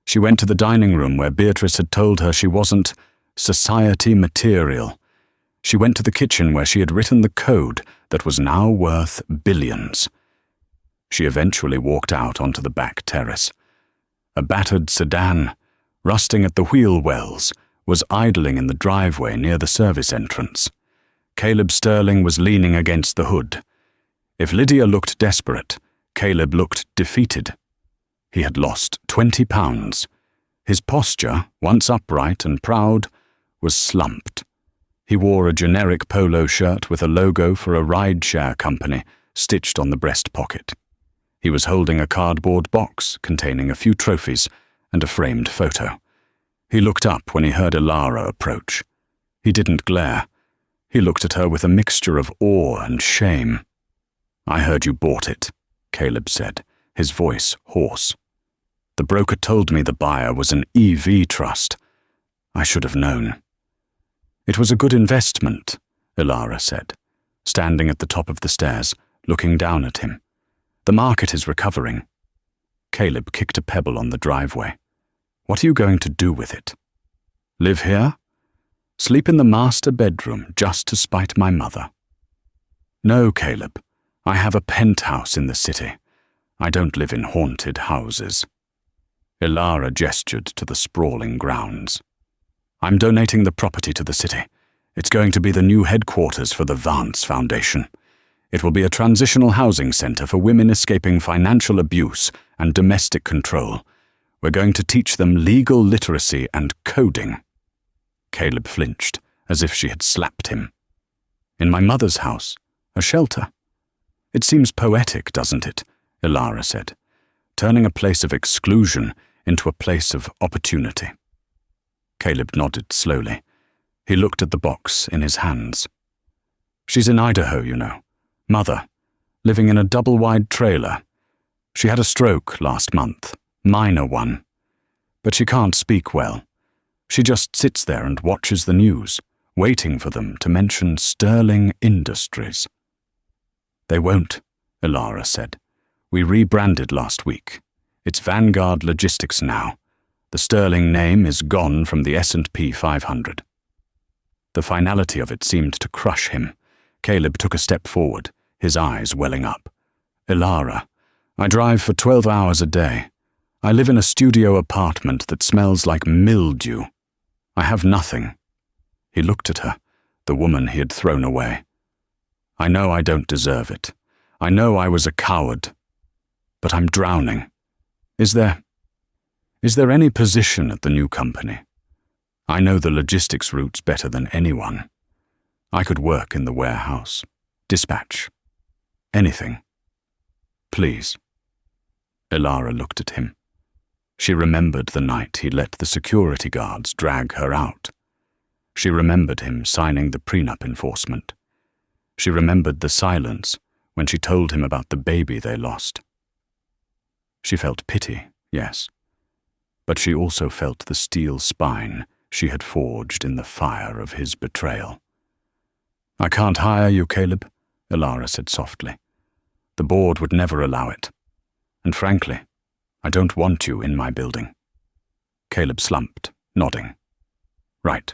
She went to the dining room where Beatrice had told her she wasn't society material. She went to the kitchen where she had written the code that was now worth billions. She eventually walked out onto the back terrace. A battered sedan, rusting at the wheel wells, was idling in the driveway near the service entrance. Caleb Sterling was leaning against the hood. If Lydia looked desperate, Caleb looked defeated. He had lost 20 pounds. His posture, once upright and proud, was slumped. He wore a generic polo shirt with a logo for a ride-share company stitched on the breast pocket. He was holding a cardboard box containing a few trophies and a framed photo. He looked up when he heard Ilara approach. He didn't glare. He looked at her with a mixture of awe and shame. "I heard you bought it," Caleb said, his voice hoarse. "The broker told me the buyer was an EV trust. I should have known." "It was a good investment," Ilara said, standing at the top of the stairs, looking down at him. "The market is recovering." Caleb kicked a pebble on the driveway. "What are you going to do with it?" "Live here? Sleep in the master bedroom just to spite my mother." "No, Caleb. I have a penthouse in the city. I don't live in haunted houses." Ilara gestured to the sprawling grounds. "I'm donating the property to the city. It's going to be the new headquarters for the Vance Foundation. It will be a transitional housing center for women escaping financial abuse and domestic control. We're going to teach them legal literacy and coding." Caleb flinched, as if she had slapped him. "In my mother's house, a shelter. It seems poetic, doesn't it?" Ilara said, turning a place of exclusion into a place of opportunity. Caleb nodded slowly. He looked at the box in his hands. "She's in Idaho, you know. Mother, living in a double-wide trailer. She had a stroke last month, minor one. But she can't speak well. She just sits there and watches the news, waiting for them to mention Sterling Industries." "They won't," Ilara said. "We rebranded last week. It's Vanguard Logistics now. The Sterling name is gone from the S&P 500. The finality of it seemed to crush him. Caleb took a step forward, his eyes welling up. "Ilara, I drive for 12 hours a day. I live in a studio apartment that smells like mildew. I have nothing." He looked at her, the woman he had thrown away. "I know I don't deserve it. I know I was a coward. But I'm drowning. Is there any position at the new company? I know the logistics routes better than anyone. I could work in the warehouse, dispatch, anything. Please." Ilara looked at him. She remembered the night he let the security guards drag her out. She remembered him signing the prenup enforcement. She remembered the silence when she told him about the baby they lost. She felt pity, yes, but she also felt the steel spine she had forged in the fire of his betrayal. "I can't hire you, Caleb," Ilara said softly. "The board would never allow it. And frankly, I don't want you in my building." Caleb slumped, nodding. "Right.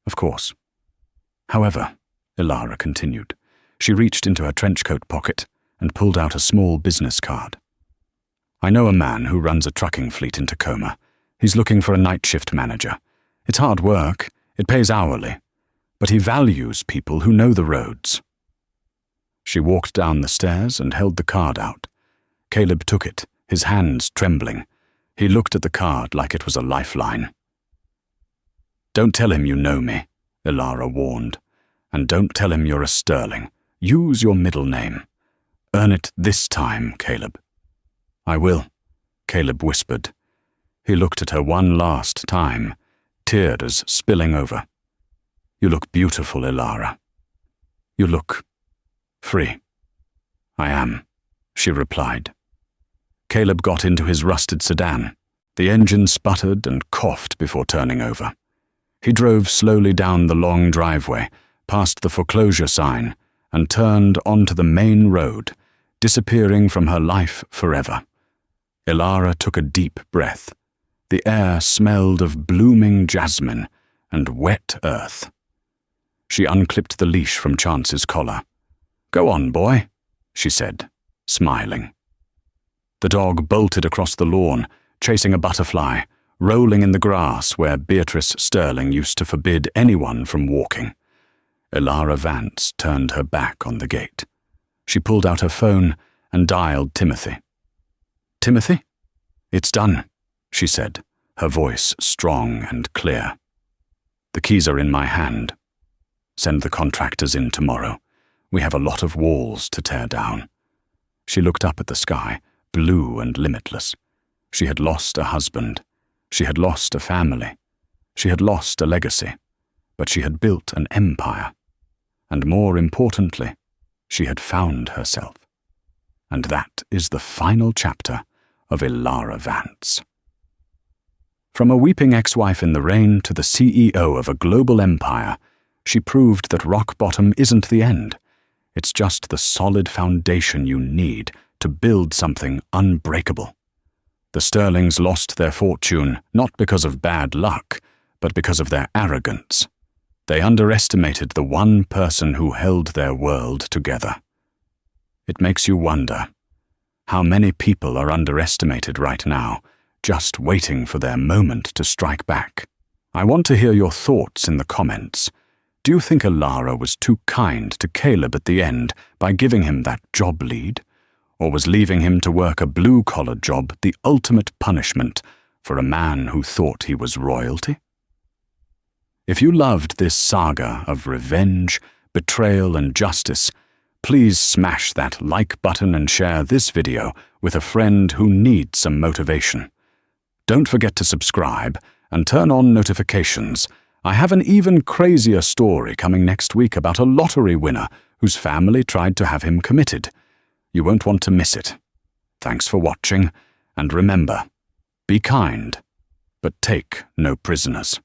Of course. However," Ilara continued, she reached into her trench coat pocket and pulled out a small business card. "I know a man who runs a trucking fleet in Tacoma. He's looking for a night shift manager. It's hard work, it pays hourly, but he values people who know the roads." She walked down the stairs and held the card out. Caleb took it, his hands trembling. He looked at the card like it was a lifeline. Don't tell him you know me, Elara warned. And don't tell him you're a Sterling. Use your middle name. Earn it this time, Caleb. I will, Caleb whispered. He looked at her one last time, tears spilling over. You look beautiful, Elara. You look free. I am, she replied. Caleb got into his rusted sedan. The engine sputtered and coughed before turning over. He drove slowly down the long driveway, past the foreclosure sign, and turned onto the main road, disappearing from her life forever. Elara took a deep breath. The air smelled of blooming jasmine and wet earth. She unclipped the leash from Chance's collar. Go on, boy, she said, smiling. The dog bolted across the lawn, chasing a butterfly, rolling in the grass where Beatrice Sterling used to forbid anyone from walking. Elara Vance turned her back on the gate. She pulled out her phone and dialed Timothy. Timothy? It's done, she said, her voice strong and clear. The keys are in my hand. Send the contractors in tomorrow. We have a lot of walls to tear down. She looked up at the sky, blue and limitless. She had lost a husband. She had lost a family. She had lost a legacy. But she had built an empire. And more importantly, she had found herself. And that is the final chapter of Elara Vance. From a weeping ex-wife in the rain to the CEO of a global empire, she proved that rock bottom isn't the end. It's just the solid foundation you need to build something unbreakable. The Sterlings lost their fortune not because of bad luck, but because of their arrogance. They underestimated the one person who held their world together. It makes you wonder, how many people are underestimated right now, just waiting for their moment to strike back? I want to hear your thoughts in the comments. Do you think Elara was too kind to Caleb at the end by giving him that job lead? Or was leaving him to work a blue-collar job the ultimate punishment for a man who thought he was royalty? If you loved this saga of revenge, betrayal, and justice, please smash that like button and share this video with a friend who needs some motivation. Don't forget to subscribe and turn on notifications. I have an even crazier story coming next week about a lottery winner whose family tried to have him committed. You won't want to miss it. Thanks for watching, and remember, be kind, but take no prisoners.